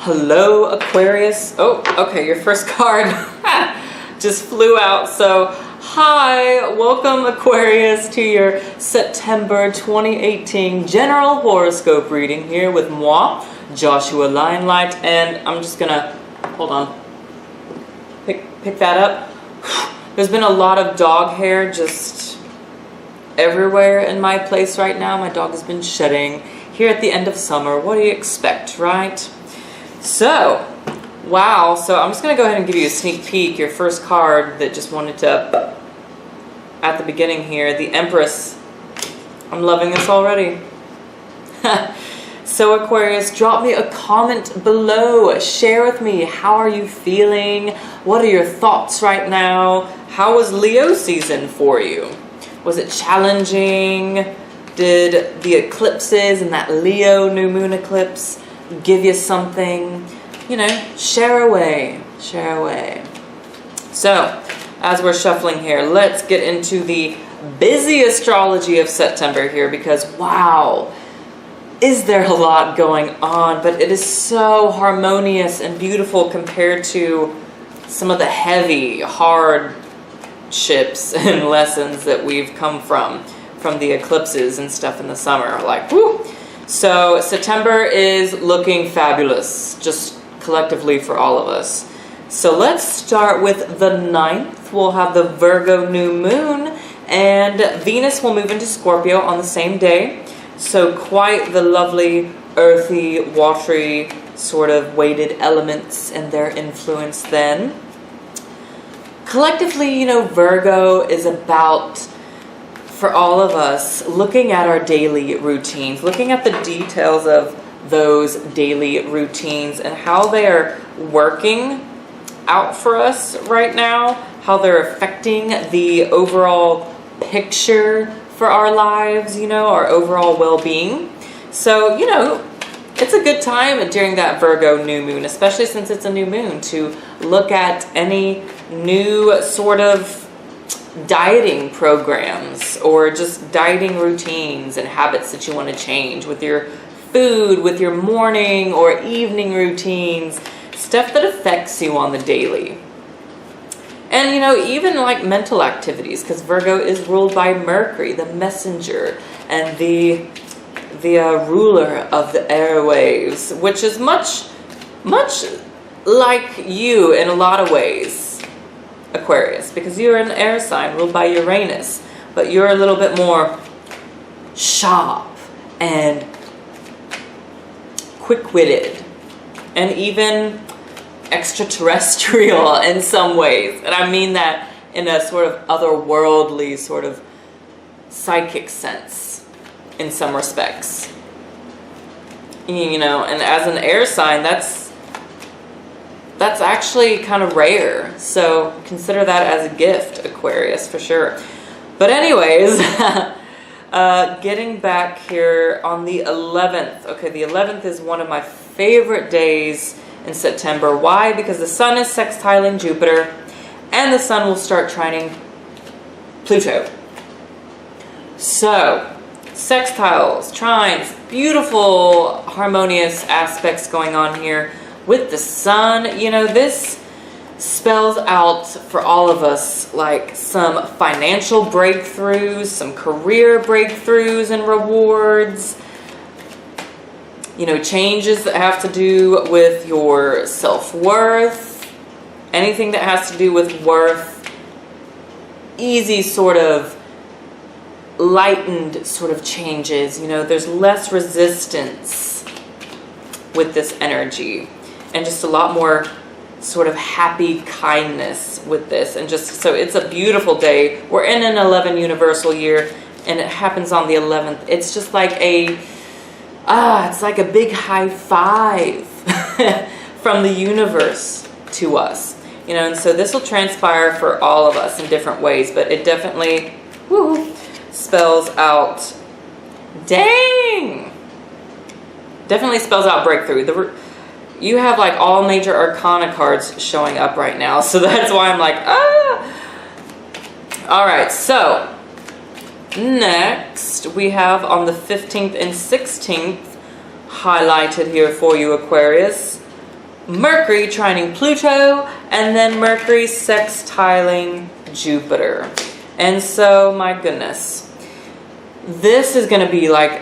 Hello, Aquarius. Oh, okay, your first card just flew out. So, hi, welcome, Aquarius, to your September 2018 general horoscope reading here with moi, Joshua Lionlight, and I'm just gonna, hold on, pick that up. There's been a lot of dog hair just everywhere in my place right now. My dog has been shedding here at the end of summer. What do you expect, right? So, wow, so I'm just going to go ahead and give you a sneak peek. Your first card that just wanted to, at the beginning here, the Empress. I'm loving this already. So Aquarius, drop me a comment below. Share with me, how are you feeling? What are your thoughts right now? How was Leo season for you? Was it challenging? Did the eclipses and that Leo new moon eclipse give you something? You know, share away, share away. So, as we're shuffling here, let's get into the busy astrology of September here, because wow, is there a lot going on, but it is so harmonious and beautiful compared to some of the heavy, hard ships and lessons that we've come from the eclipses and stuff in the summer. Like, whoo! So September is looking fabulous, just collectively for all of us. So let's start with the 9th. We'll have the Virgo new moon, and Venus will move into Scorpio on the same day. So quite the lovely, earthy, watery, sort of weighted elements and their influence then. Collectively, you know, Virgo is about, for all of us, looking at our daily routines, looking at the details of those daily routines and how they are working out for us right now, how they're affecting the overall picture for our lives, you know, our overall well-being. So, you know, it's a good time during that Virgo new moon, especially since it's a new moon, to look at any new sort of dieting programs or just dieting routines and habits that you want to change with your food, with your morning or evening routines, stuff that affects you on the daily. And you know, even like mental activities, because Virgo is ruled by Mercury, the messenger and the ruler of the airwaves, which is much like you in a lot of ways, Aquarius, because you're an air sign ruled by Uranus, but you're a little bit more sharp and quick-witted and even extraterrestrial in some ways. And I mean that in a sort of otherworldly, sort of psychic sense in some respects. You know, and as an air sign, that's actually kind of rare. So consider that as a gift, Aquarius, for sure. But anyways, getting back here on the 11th. Okay, the 11th is one of my favorite days in September. Why? Because the sun is sextiling Jupiter and the sun will start trining Pluto. So, sextiles, trines, beautiful harmonious aspects going on here with the sun. You know, this spells out for all of us like some financial breakthroughs, some career breakthroughs and rewards. You know, changes that have to do with your self-worth, anything that has to do with worth, easy sort of lightened sort of changes. You know, there's less resistance with this energy and just a lot more sort of happy kindness with this. And just, so it's a beautiful day. We're in an 11 universal year and it happens on the 11th. It's just like it's like a big high five from the universe to us, you know. And so this will transpire for all of us in different ways, but it definitely spells out, dang, definitely spells out breakthrough. You have like all major arcana cards showing up right now, so that's why I'm like, all right, so next we have on the 15th and 16th highlighted here for you, Aquarius, Mercury trining Pluto, and then Mercury sextiling Jupiter. And so, my goodness, this is going to be like,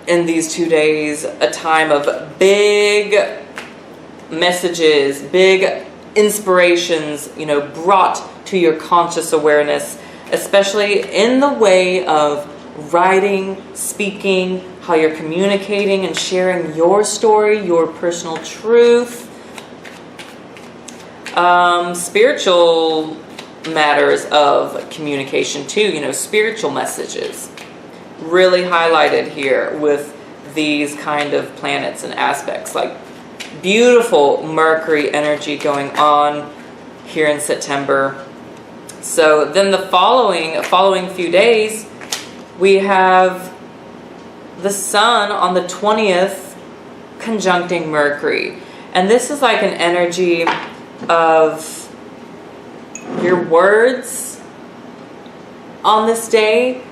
in these 2 days, a time of big messages, big inspirations, you know, brought to your conscious awareness, especially in the way of writing, speaking, how you're communicating and sharing your story, your personal truth. Spiritual matters of communication too, you know, spiritual messages really highlighted here with these kind of planets and aspects, like beautiful Mercury energy going on here in September. So then the following few days, we have the Sun on the 20th conjuncting Mercury. And this is like an energy of your words on this day,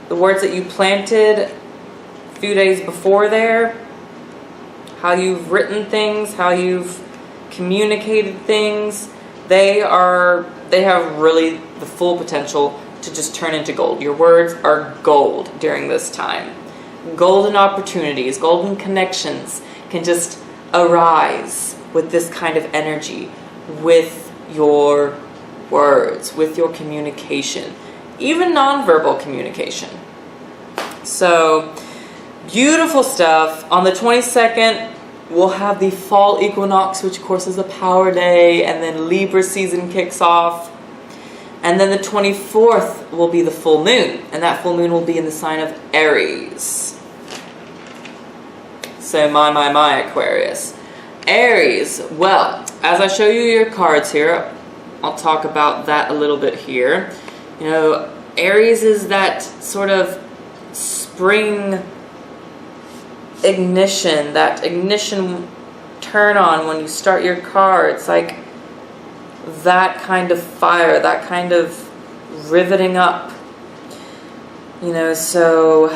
the words that you planted a few days before there, how you've written things, how you've communicated things. They have really the full potential to just turn into gold. Your words are gold during this time. Golden opportunities, golden connections can just arise with this kind of energy, with your words, with your communication, even nonverbal communication. So, beautiful stuff. On the 22nd, we'll have the fall equinox, which of course is a power day, and then Libra season kicks off. And then the 24th will be the full moon, and that full moon will be in the sign of Aries. So my Aquarius. Aries, well, as I show you your cards here, I'll talk about that a little bit here. You know, Aries is that sort of spring ignition, that ignition turn on when you start your car. It's like that kind of fire, that kind of riveting up. You know, so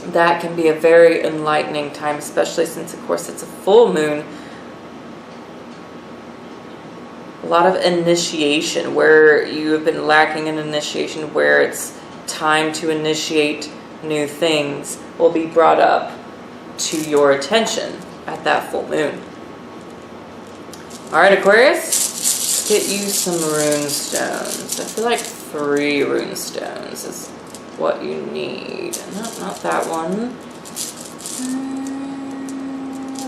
that can be a very enlightening time, especially since, of course, it's a full moon. A lot of initiation, where you have been lacking in initiation, where it's time to initiate new things, will be brought up to your attention at that full moon. Alright, Aquarius, let's get you some rune stones. I feel like 3 rune stones is what you need. No, not that one.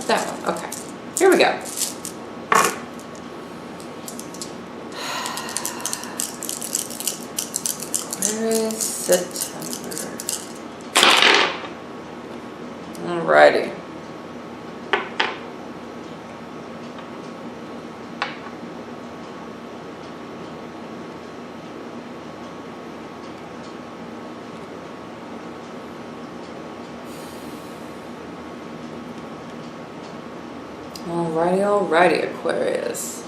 That one. Okay. Here we go. Aquarius September. Alrighty. Alrighty, Aquarius.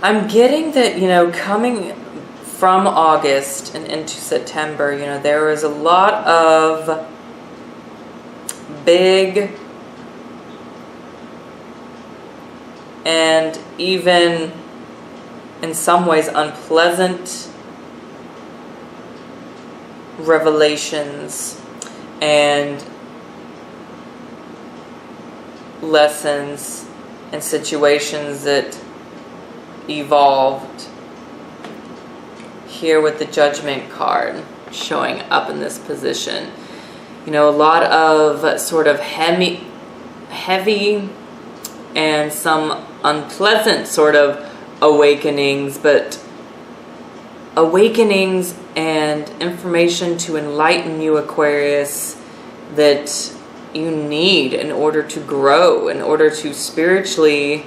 I'm getting that, you know, coming from August and into September, you know, there was a lot of big and even in some ways unpleasant revelations and lessons and situations that evolved here with the Judgment card showing up in this position. You know, a lot of sort of heavy and some unpleasant sort of awakenings, but awakenings and information to enlighten you, Aquarius, that you need in order to grow, in order to spiritually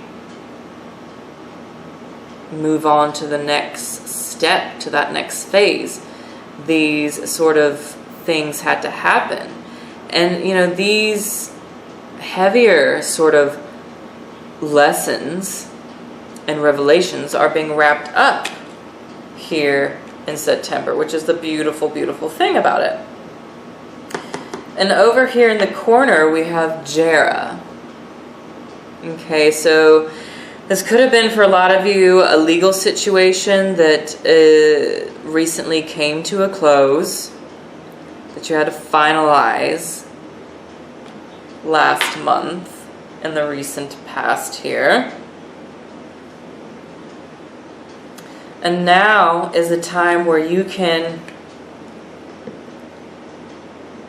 move on to the next step, to that next phase. These sort of things had to happen. And, you know, these heavier sort of lessons and revelations are being wrapped up here in September, which is the beautiful, beautiful thing about it. And over here in the corner, we have Jera. Okay, so this could have been for a lot of you a legal situation that recently came to a close, that you had to finalize last month in the recent past here. And now is a time where you can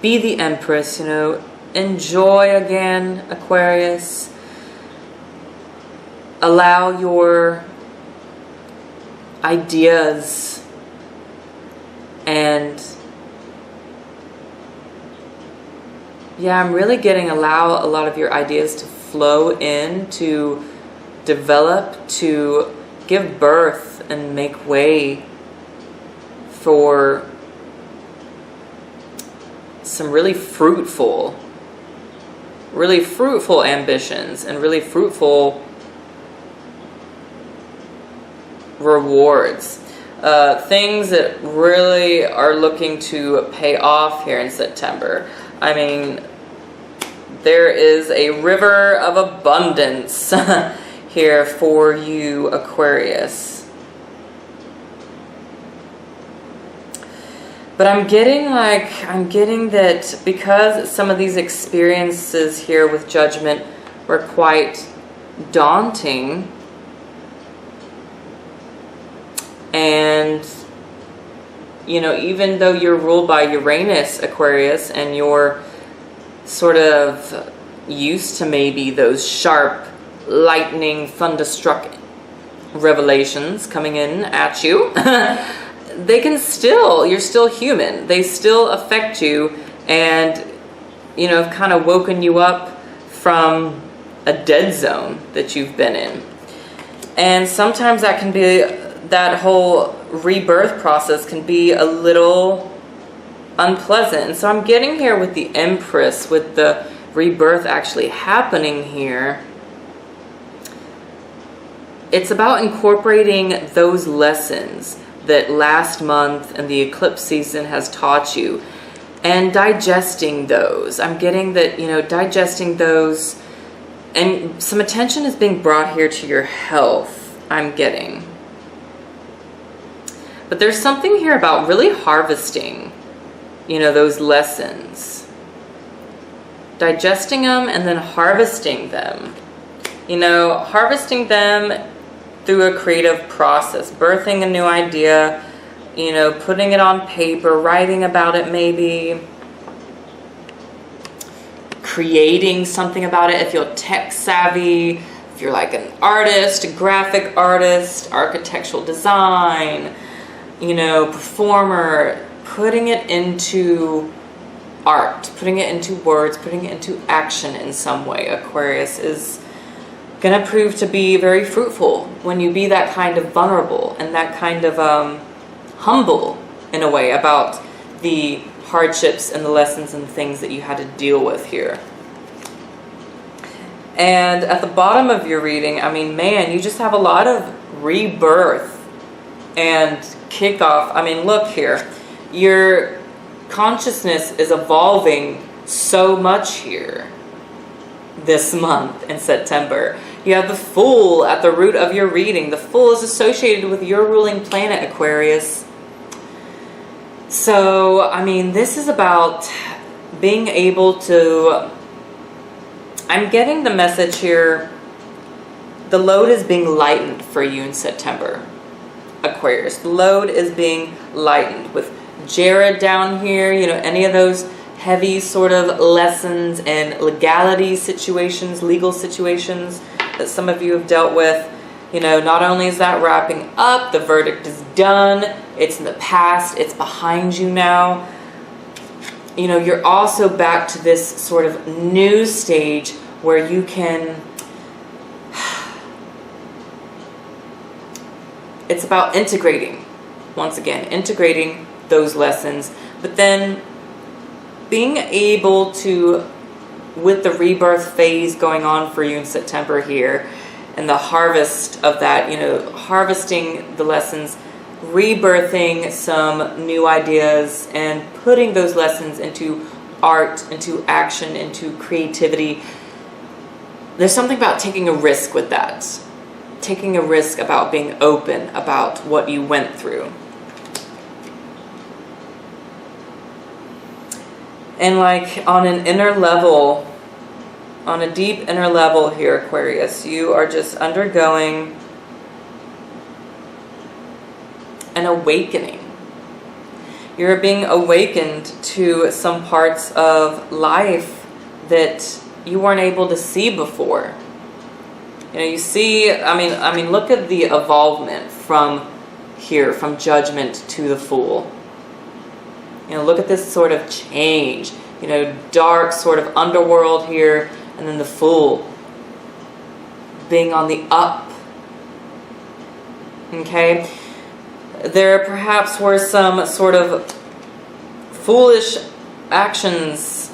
be the Empress, you know, enjoy again, Aquarius. Allow your ideas and yeah, I'm really getting allow a lot of your ideas to flow in, to develop, to give birth and make way for some really fruitful ambitions and really fruitful rewards. Things that really are looking to pay off here in September. I mean, there is a river of abundance here for you, Aquarius. But I'm getting that because some of these experiences here with judgment were quite daunting, and you know, even though you're ruled by Uranus, Aquarius, and you're sort of used to maybe those sharp, lightning, thunderstruck revelations coming in at you, they can still, you're still human. They still affect you and, you know, have kind of woken you up from a dead zone that you've been in. And sometimes that can be, that whole rebirth process can be a little unpleasant. And so I'm getting here with the Empress, with the rebirth actually happening here. It's about incorporating those lessons that last month and the eclipse season has taught you and digesting those. I'm getting that, you know, digesting those, and some attention is being brought here to your health, I'm getting. But there's something here about really harvesting, you know, those lessons. Digesting them and then harvesting them. You know, harvesting them through a creative process, birthing a new idea, you know, putting it on paper, writing about it maybe, creating something about it if you're tech savvy, if you're like an artist, a graphic artist, architectural design, you know, performer, putting it into art, putting it into words, putting it into action in some way, Aquarius, is going to prove to be very fruitful when you be that kind of vulnerable and that kind of humble in a way about the hardships and the lessons and things that you had to deal with here. And at the bottom of your reading, I mean, man, you just have a lot of rebirth and kickoff. I mean, look here, your consciousness is evolving so much here this month in September. You have the Fool at the root of your reading. The Fool is associated with your ruling planet, Aquarius. So, I mean, this is about being able to, I'm getting the message here, the load is being lightened for you in September, Aquarius. The load is being lightened with Jared down here, you know, any of those heavy sort of lessons and legality situations, legal situations that some of you have dealt with. You know, not only is that wrapping up, the verdict is done, it's in the past, it's behind you now. You know, you're also back to this sort of new stage where you can, it's about integrating, once again, integrating those lessons, but then being able to with the rebirth phase going on for you in September here, and the harvest of that, you know, harvesting the lessons, rebirthing some new ideas, and putting those lessons into art, into action, into creativity. There's something about taking a risk with that. Taking a risk about being open about what you went through. And like on an inner level, on a deep inner level here, Aquarius, you are just undergoing an awakening. You're being awakened to some parts of life that you weren't able to see before. You know, you see, I mean, look at the evolvement from here, from Judgment to the Fool. You know, look at this sort of change. You know, dark sort of underworld here, and then the Fool being on the up. Okay? There perhaps were some sort of foolish actions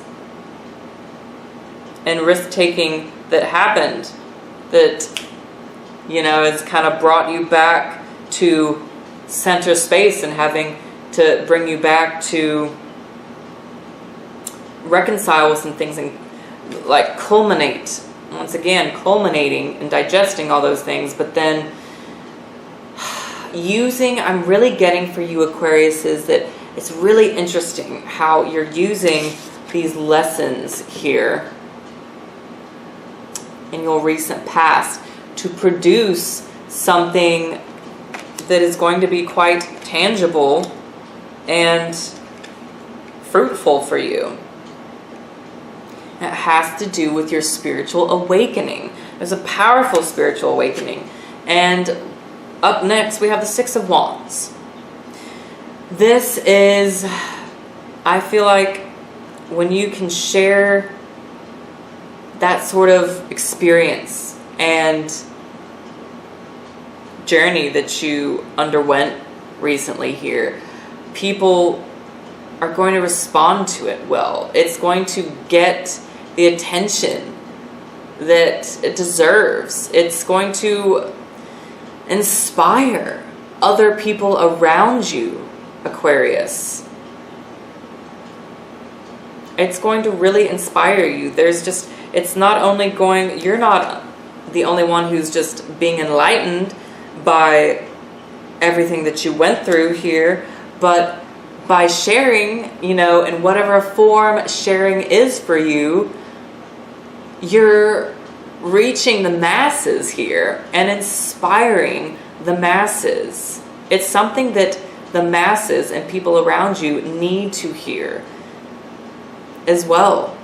and risk-taking that happened that, you know, has kind of brought you back to center space and having to bring you back to reconcile with some things and like culminate, once again, culminating and digesting all those things, but then using, I'm really getting for you, Aquarius, is that it's really interesting how you're using these lessons here in your recent past to produce something that is going to be quite tangible and fruitful for you. It has to do with your spiritual awakening. There's a powerful spiritual awakening. And up next, we have the Six of Wands. This is, I feel like, when you can share that sort of experience and journey that you underwent recently here, people are going to respond to it well. It's going to get the attention that it deserves. It's going to inspire other people around you, Aquarius. It's going to really inspire you. There's just, it's not only going, you're not the only one who's just being enlightened by everything that you went through here, but by sharing, you know, in whatever form sharing is for you, you're reaching the masses here and inspiring the masses. It's something that the masses and people around you need to hear as well.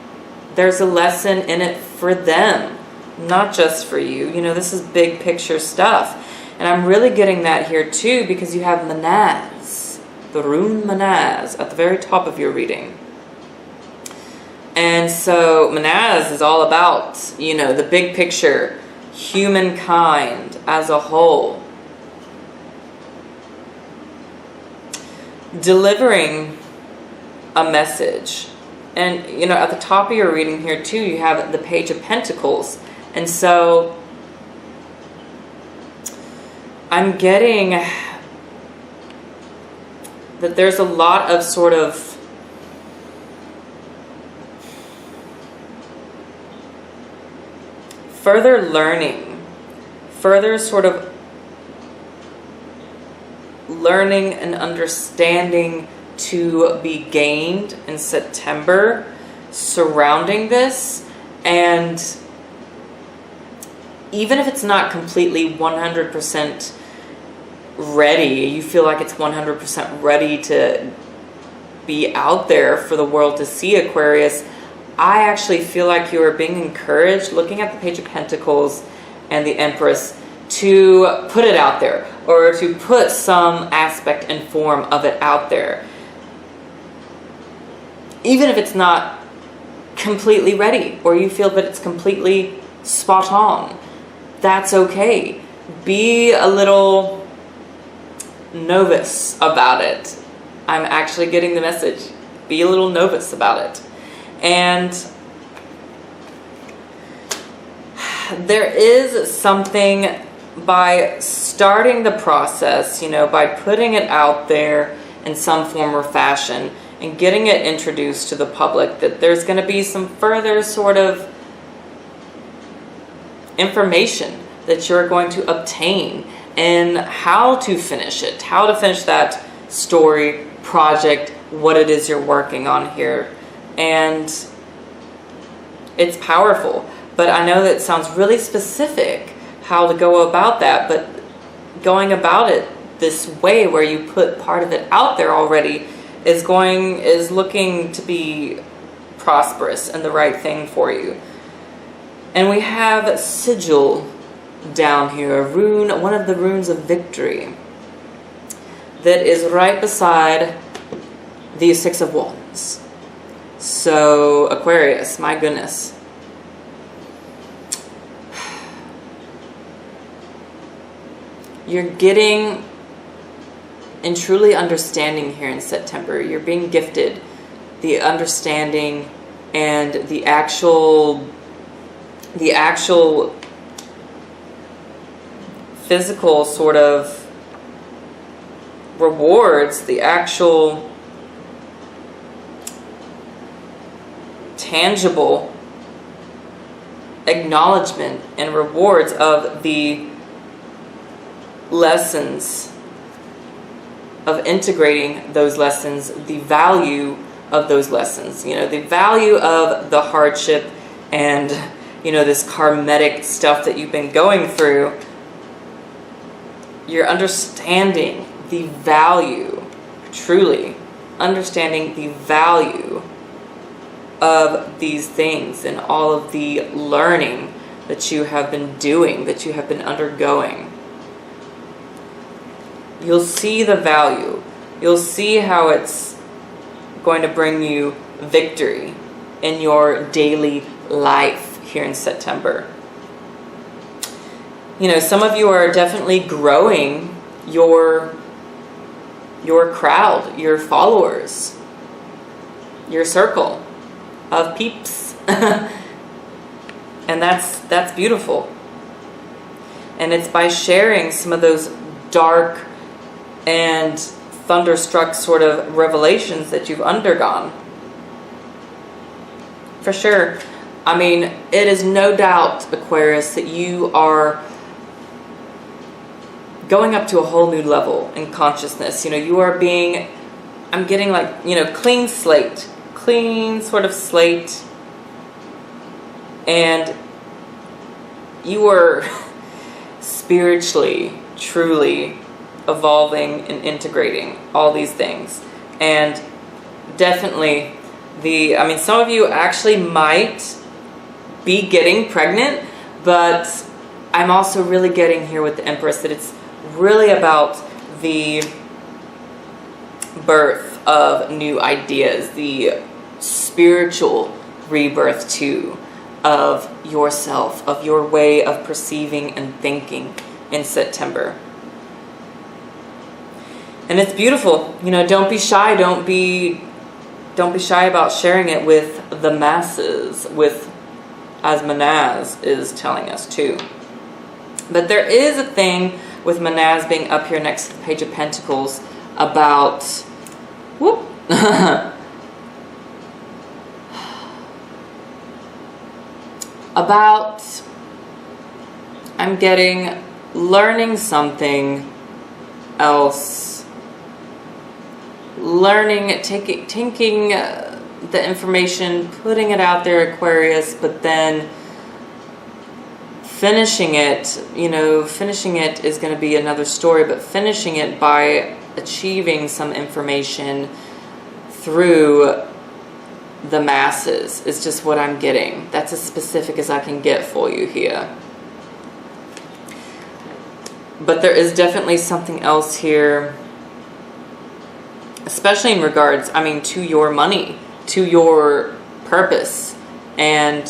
There's a lesson in it for them, not just for you. You know, this is big picture stuff. And I'm really getting that here too, because you have Manaz, the rune Manaz, at the very top of your reading. And so Manaz is all about, you know, the big picture, humankind as a whole. Delivering a message. And, you know, at the top of your reading here too, you have the Page of Pentacles. And so I'm getting that there's a lot of sort of further learning, further sort of learning and understanding to be gained in September surrounding this. And even if it's not completely 100% ready, you feel like it's 100% ready to be out there for the world to see, Aquarius, I actually feel like you are being encouraged, looking at the Page of Pentacles and the Empress, to put it out there, or to put some aspect and form of it out there. Even if it's not completely ready, or you feel that it's completely spot on, that's okay. Be a little novice about it. I'm actually getting the message. Be a little novice about it. And there is something by starting the process, you know, by putting it out there in some form or fashion and getting it introduced to the public, that there's going to be some further sort of information that you're going to obtain and how to finish it, how to finish that story, project, what it is you're working on here. And it's powerful, but I know that it sounds really specific how to go about that, but going about it this way where you put part of it out there already is looking to be prosperous and the right thing for you. And we have sigil down here, a rune, one of the runes of victory, that is right beside the Six of Wands. So Aquarius, my goodness. You're getting and truly understanding here in September. You're being gifted the understanding and the actual physical sort of rewards, the actual tangible acknowledgement and rewards of the lessons, of integrating those lessons, the value of those lessons, you know, the value of the hardship and, you know, this karmic stuff that you've been going through. You're understanding the value, truly understanding the value of these things and all of the learning that you have been doing, that you have been undergoing. You'll see the value. You'll see how it's going to bring you victory in your daily life here in September. You know, some of you are definitely growing your crowd, your followers, your circle of peeps. And that's beautiful. And it's by sharing some of those dark and thunderstruck sort of revelations that you've undergone. For sure. I mean, it is no doubt, Aquarius, that you are going up to a whole new level in consciousness. You know, you are being, I'm getting like, you know, clean sort of slate. And you are spiritually, truly evolving and integrating all these things. And definitely some of you actually might be getting pregnant, but I'm also really getting here with the Empress that it's really about the birth of new ideas, the spiritual rebirth too of yourself, of your way of perceiving and thinking in September. And it's beautiful. You know, don't be shy. Don't be shy about sharing it with the masses, with, as Manaz is telling us too. But there is a thing with Manaz being up here next to the Page of Pentacles about, I'm getting learning something else, taking the information, putting it out there, Aquarius, but then finishing it. You know, finishing it is going to be another story, but finishing it by achieving some information through the masses is just what I'm getting. That's as specific as I can get for you here. But there is definitely something else here, especially in regards, I mean, to your money, to your purpose and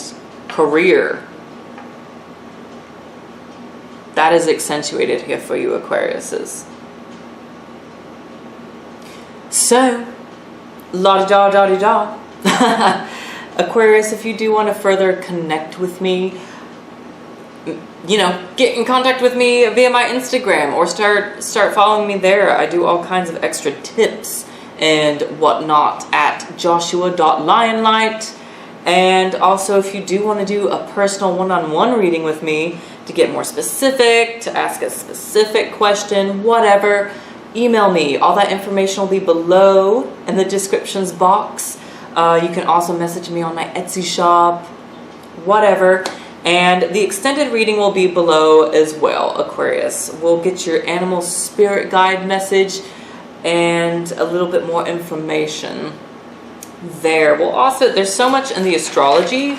career. That is accentuated here for you, Aquariuses. So, la-da-da-da-da-da. Aquarius, if you do want to further connect with me, get in contact with me via my Instagram or start following me there. I do all kinds of extra tips and whatnot at joshua.lionlight. And also, if you do want to do a personal one-on-one reading with me to get more specific, to ask a specific question, whatever, email me. All that information will be below in the descriptions box. You can also message me on my Etsy shop, whatever. And the extended reading will be below as well, Aquarius. We'll get your animal spirit guide message and a little bit more information there. We'll also, there's so much in the astrology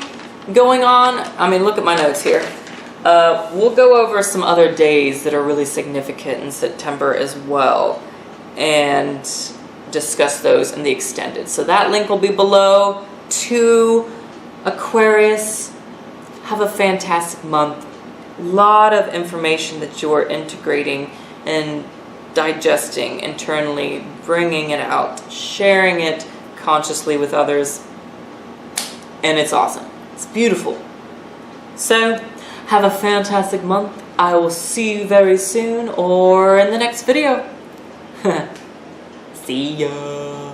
going on. I mean, look at my notes here. We'll go over some other days that are really significant in September as well and discuss those in the extended. So that link will be below. To Aquarius, have a fantastic month. A lot of information that you're integrating and digesting internally, bringing it out, sharing it consciously with others, and it's awesome. It's beautiful. So have a fantastic month. I will see you very soon or in the next video. See ya.